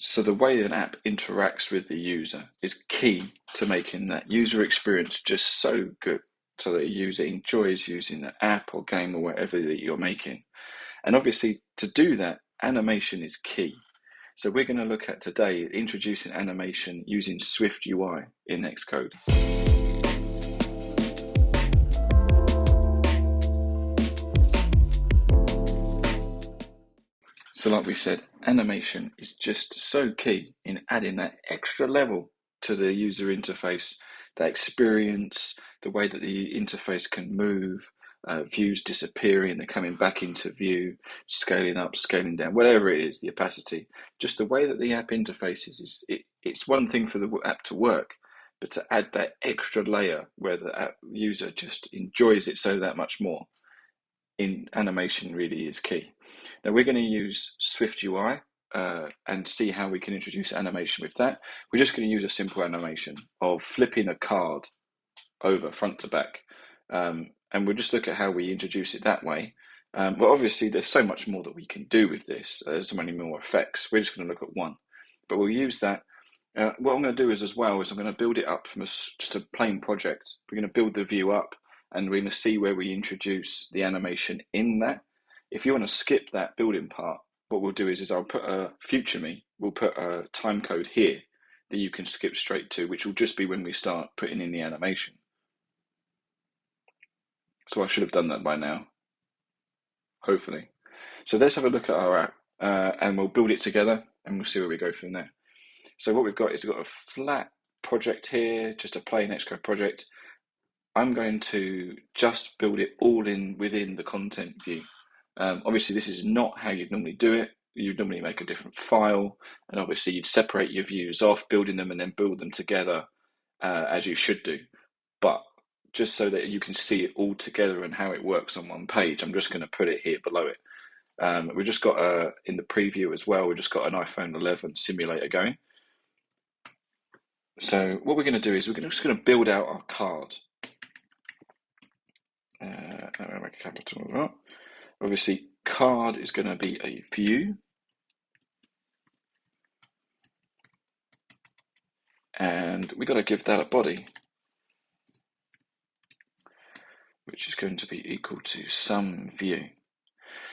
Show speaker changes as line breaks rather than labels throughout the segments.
So the way an app interacts with the user is key to making that user experience just so good so that the user enjoys using the app or game or whatever that you're making. And obviously to do that, animation is key. So we're going to look at today introducing animation using SwiftUI in Xcode. So like we said, animation is just so key in adding that extra level to the user interface, that experience, the way that the interface can move, views disappearing, they're coming back into view, scaling up, scaling down, whatever it is, the opacity. Just the way that the app interfaces it's one thing for the app to work, but to add that extra layer where the app user just enjoys it so that much more in animation really is key. Now we're going to use SwiftUI and see how we can introduce animation with that. We're just going to use a simple animation of flipping a card over front to back. And we'll just look at how we introduce it that way. But obviously there's so much more that we can do with this. There's so many more effects. We're just going to look at one. But we'll use that. What I'm going to do is I'm going to build it up from just a plain project. We're going to build the view up and we're going to see where we introduce the animation in that. If you want to skip that building part, what we'll do is I'll put a future me, we'll put a time code here that you can skip straight to, which will just be when we start putting in the animation. So I should have done that by now, hopefully. So let's have a look at our app and we'll build it together and we'll see where we go from there. So what we've got is we've got a flat project here, just a plain Xcode project. I'm going to just build it all in within the content view. Obviously, this is not how you'd normally do it. You'd normally make a different file, and obviously you'd separate your views off, building them and then build them together as you should do. But just so that you can see it all together and how it works on one page, I'm just going to put it here below it. We've just got in the preview as well, we've just got an iPhone 11 simulator going. So what we're going to do is just going to build out our card. I'm going to make a capital of that. Obviously, card is going to be a view. And we've got to give that a body, which is going to be equal to some view.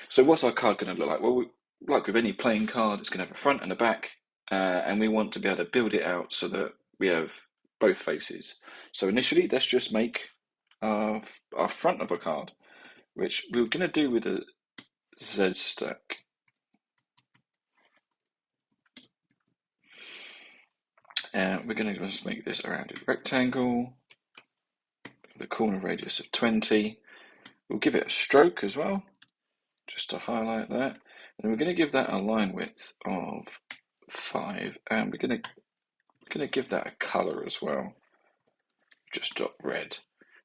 So what's our card going to look like? Well, like with any plain card, it's going to have a front and a back, and we want to be able to build it out so that we have both faces. So initially, let's just make our front of a card, which we're going to do with a Z stack. And we're going to just make this a rounded rectangle with a corner radius of 20. We'll give it a stroke as well, just to highlight that. And we're going to give that a line width of 5, and we're going to give that a color as well, just red.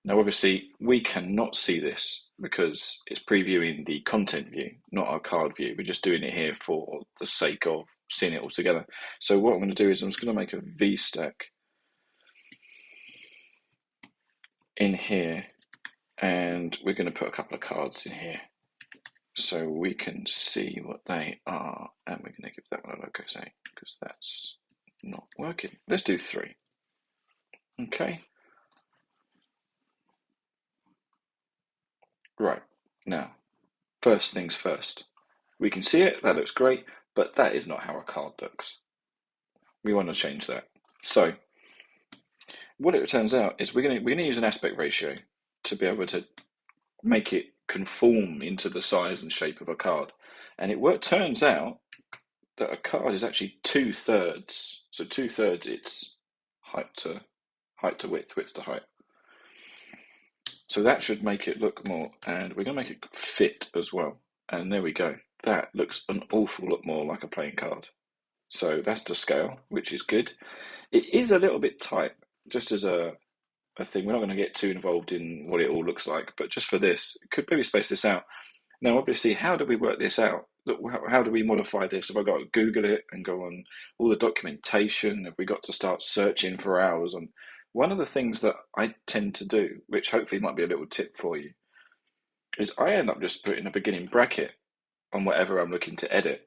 Now, obviously, we cannot see this because it's previewing the content view, not our card view. We're just doing it here for the sake of seeing it all together. So what I'm going to do is I'm just going to make a V stack in here, and we're going to put a couple of cards in here so we can see what they are, and we're going to give that one a logo say because that's not working. Let's do 3. Okay. Right. Now, first things first. We can see it, that looks great, but that is not how a card looks. We want to change that. So, what it turns out is we're going to use an aspect ratio to be able to make it conform into the size and shape of a card. And it turns out that a card is actually 2/3. So 2/3 it's height to width, width to height. So that should make it look more, and we're going to make it fit as well. And there we go. That looks an awful lot more like a playing card. So that's the scale, which is good. It is a little bit tight, just as a thing. We're not going to get too involved in what it all looks like, but just for this, could maybe space this out. Now, obviously, how do we work this out? How do we modify this? Have I got to Google it and go on all the documentation? Have we got to start searching for hours? And one of the things that I tend to do, which hopefully might be a little tip for you, is I end up just putting a beginning bracket on whatever I'm looking to edit.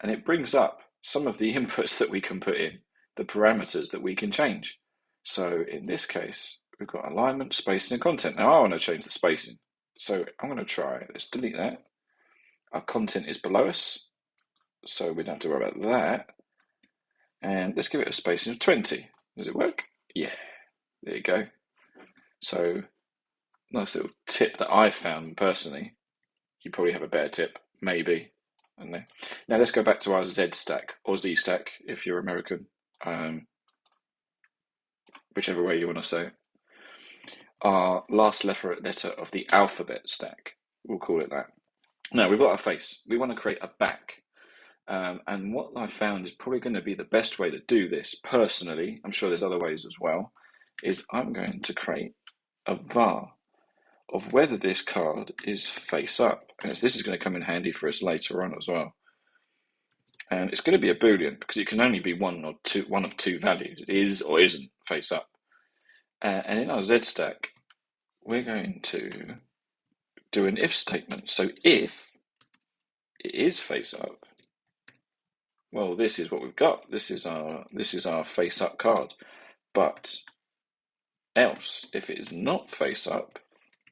And it brings up some of the inputs that we can put in, the parameters that we can change. So in this case, we've got alignment, spacing, and content. Now I want to change the spacing. So I'm going to try, let's delete that. Our content is below us, so we don't have to worry about that. And let's give it a spacing of 20. Does it work? Yeah, there you go. So nice little tip that I found personally. You probably have a better tip, maybe. I don't know. Now let's go back to our Z stack or Z stack if you're American, whichever way you want to say it. Our last letter of the alphabet stack, we'll call it that. Now we've got our face. We want to create a back. And what I found is probably going to be the best way to do this personally, I'm sure there's other ways as well, is I'm going to create a var of whether this card is face up. And this is going to come in handy for us later on as well. And it's going to be a Boolean because it can only be one of two values. It is or isn't face up. And in our Z stack, we're going to do an if statement. So if it is face up, well, this is what we've got. This is our face up card. But else, if it is not face up,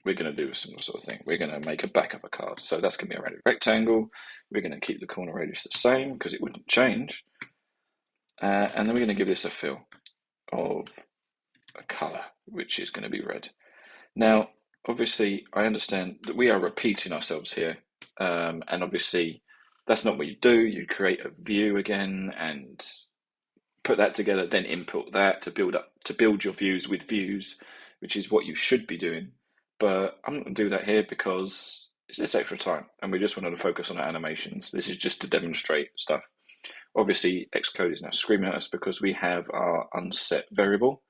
we're going to do a similar sort of thing. We're going to make a back of a card. So that's going to be around a rectangle. We're going to keep the corner radius the same because it wouldn't change. And then we're going to give this a fill of a color, which is going to be red. Now, obviously, I understand that we are repeating ourselves here. And obviously, that's not what you do. You create a view again and put that together, then input that to build your views with views, which is what you should be doing. But I'm not going to do that here because it's just extra time, and we just wanted to focus on our animations. This is just to demonstrate stuff. Obviously, Xcode is now screaming at us because we have our unset variable,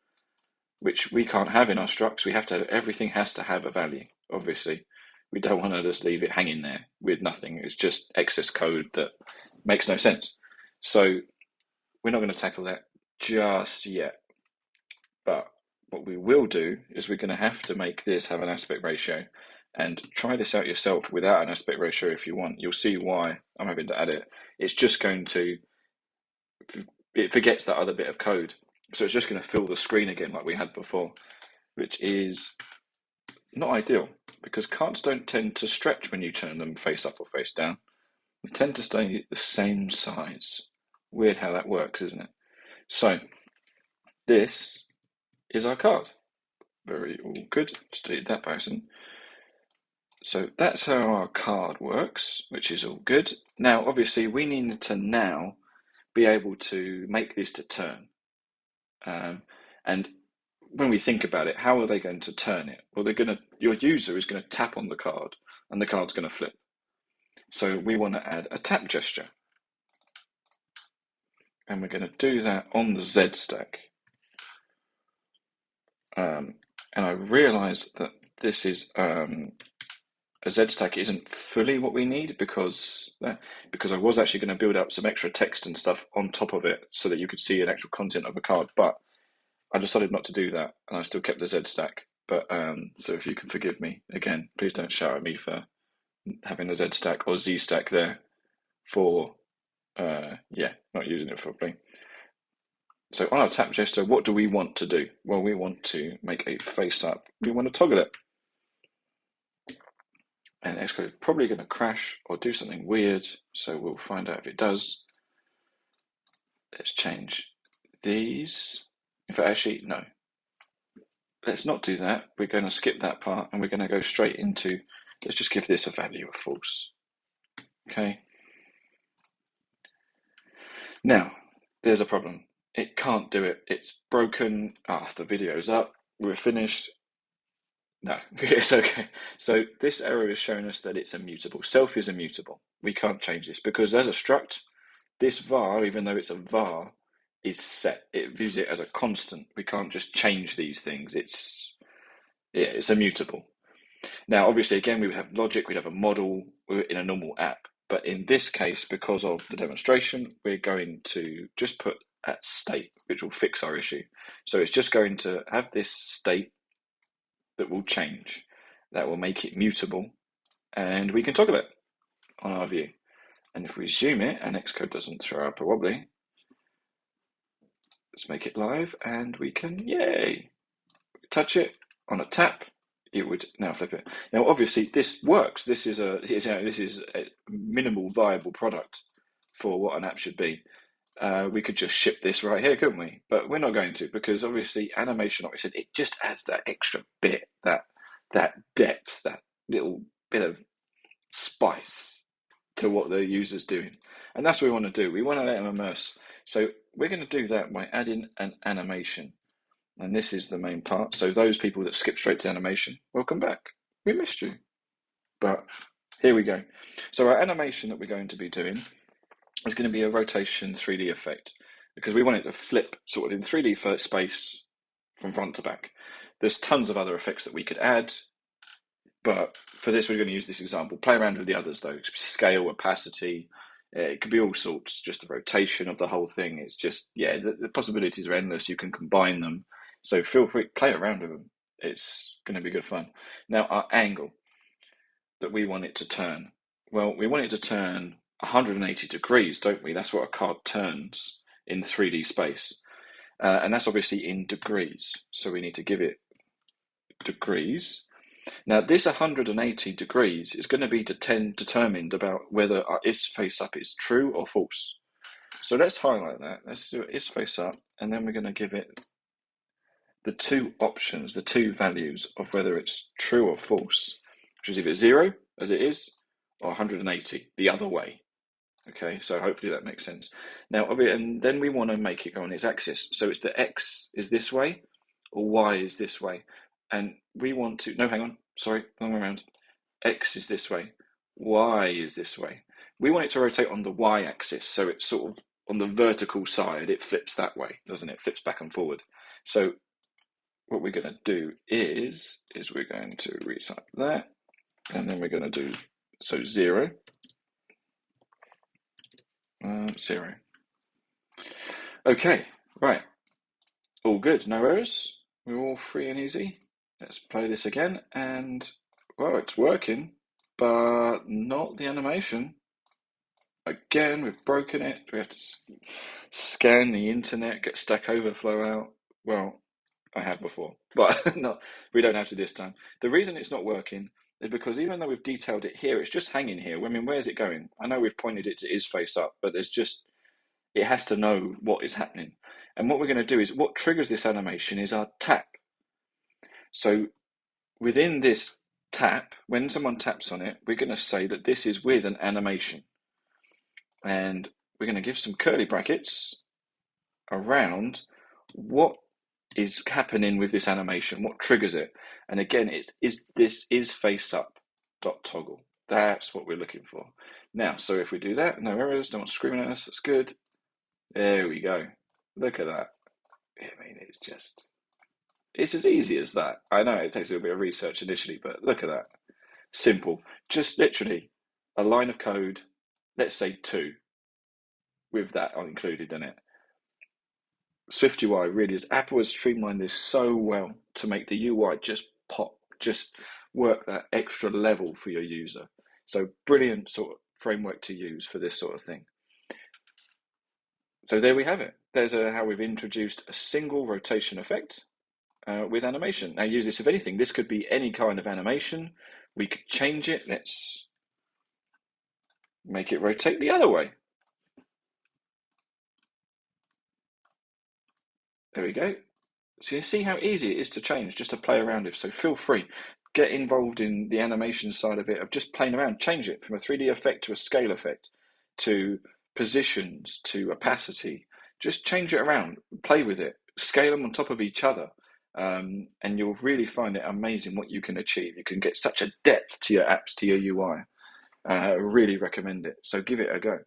which we can't have in our structs. Everything has to have a value. Obviously, we don't want to just leave it hanging there with nothing. It's just excess code that makes no sense. So we're not going to tackle that just yet. But what we will do is we're going to have to make this have an aspect ratio, and try this out yourself without an aspect ratio if you want. You'll see why I'm having to add it. It's just going to, it forgets that other bit of code. So it's just going to fill the screen again like we had before, which is not ideal because cards don't tend to stretch when you turn them face up or face down. They tend to stay the same size. Weird how that works, isn't it? So this is our card. Very all good. Just delete that person. So that's how our card works, which is all good. Now, obviously, we need to now be able to make this to turn. And when we think about it, how are they going to turn it? Well, your user is going to tap on the card, and the card's going to flip. So we want to add a tap gesture. And we're going to do that on the Z stack. And I realized that this is a Z stack isn't fully what we need because I was actually going to build up some extra text and stuff on top of it so that you could see an actual content of a card, but I decided not to do that, and I still kept the Z stack. But so if you can forgive me again, please don't shout at me for having a Z stack or Z stack there for not using it properly. So on our tap gesture, what do we want to do? Well, we want to make a face up. We want to toggle it. And Xcode is probably going to crash or do something weird, so we'll find out if it does. Let's change these. In fact, actually, no. Let's not do that. We're going to skip that part and we're going to go straight into, let's just give this a value of false. Okay. Now, there's a problem. It can't do it. It's broken. The video's up. We're finished. No, it's okay. So this error is showing us that it's immutable. Self is immutable. We can't change this because as a struct, this var, even though it's a var, is set. It views it as a constant. We can't just change these things. It's immutable. Now, obviously, again, we would have logic. We'd have a model in a normal app. But in this case, because of the demonstration, we're going to just put at state, which will fix our issue. So it's just going to have this state that will change. That will make it mutable. And we can toggle it on our view. And if we zoom it and Xcode doesn't throw up a wobbly, let's make it live and we can, yay, touch it on a tap, it would now flip it. Now, obviously, this works. This is a minimal viable product for what an app should be. We could just ship this right here, couldn't we? But we're not going to, because obviously animation, like I said, it just adds that extra bit, that depth, that little bit of spice to what the user's doing. And that's what we want to do. We want to let them immerse. So we're going to do that by adding an animation. And this is the main part. So those people that skip straight to animation, welcome back. We missed you. But here we go. So our animation that we're going to be doing is going to be a rotation 3D effect, because we want it to flip sort of in 3D space from front to back. There's tons of other effects that we could add, but for this we're going to use this example. Play around with the others though. Scale, opacity, it could be all sorts, just the rotation of the whole thing. It's just, yeah, the possibilities are endless. You can combine them. So feel free, play around with them. It's going to be good fun. Now, our angle that we want it to turn. Well, we want it to turn 180 degrees, don't we? That's what a card turns in 3D space. And that's obviously in degrees. So we need to give it degrees. Now, this 180 degrees is going to be determined about whether our is face up is true or false. So let's highlight that. Let's do is face up, and then we're going to give it the two options, the two values of whether it's true or false, which is either 0, as it is, or 180, the other way. Okay, so hopefully that makes sense. Now, and then we want to make it go on its axis. So it's the X is this way, or Y is this way. And we want to, no, hang on, sorry, wrong way around. X is this way, Y is this way. We want it to rotate on the Y axis, so it's sort of on the vertical side, it flips that way, doesn't it? It flips back and forward. So what we're going to do is we're going to retype that, and then we're going to do, so 0, 0. Okay, right. All good, no errors. We're all free and easy. Let's play this again, and, well, it's working, but not the animation. Again, we've broken it. We have to scan the internet, get Stack Overflow out. Well, I have before, but not, we don't have to this time. The reason it's not working is because even though we've detailed it here, it's just hanging here. I mean, where's it going? I know we've pointed it to is face up, but there's just, it has to know what is happening. And what we're going to do is, what triggers this animation is our tap. So within this tap, when someone taps on it, we're going to say that this is with an animation. And we're going to give some curly brackets around what is happening with this animation, what triggers it. And again, this is face up dot toggle. That's what we're looking for. Now, so if we do that, no errors, no one's screaming at us, that's good. There we go. Look at that. I mean, it's as easy as that. I know it takes a little bit of research initially, but look at that. Simple. Just literally a line of code, let's say 2, with that included in it. SwiftUI really is. Apple has streamlined this so well to make the UI just pop, just work that extra level for your user. So brilliant sort of framework to use for this sort of thing. So there we have it. There's how we've introduced a single rotation effect with animation. Now use this of anything. This could be any kind of animation. We could change it. Let's make it rotate the other way. There we go. So you see how easy it is to change, just to play around with. So feel free, get involved in the animation side of it, of just playing around. Change it from a 3D effect to a scale effect, to positions, to opacity. Just change it around, play with it, scale them on top of each other. And you'll really find it amazing what you can achieve. You can get such a depth to your apps, to your UI. I really recommend it. So give it a go.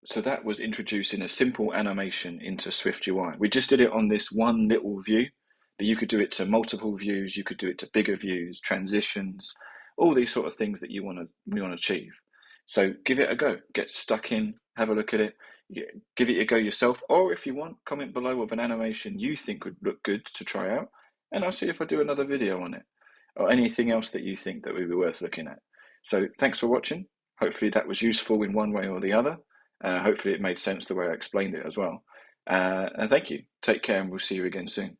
So that was introducing a simple animation into SwiftUI. We just did it on this one little view, but you could do it to multiple views, you could do it to bigger views, transitions, all these sort of things that you want to achieve. So give it a go, get stuck in, have a look at it, give it a go yourself, or if you want, comment below of an animation you think would look good to try out, and I'll see if I do another video on it, or anything else that you think that would be worth looking at. So thanks for watching. Hopefully that was useful in one way or the other. Hopefully it made sense the way I explained it as well. And thank you. Take care, and we'll see you again soon.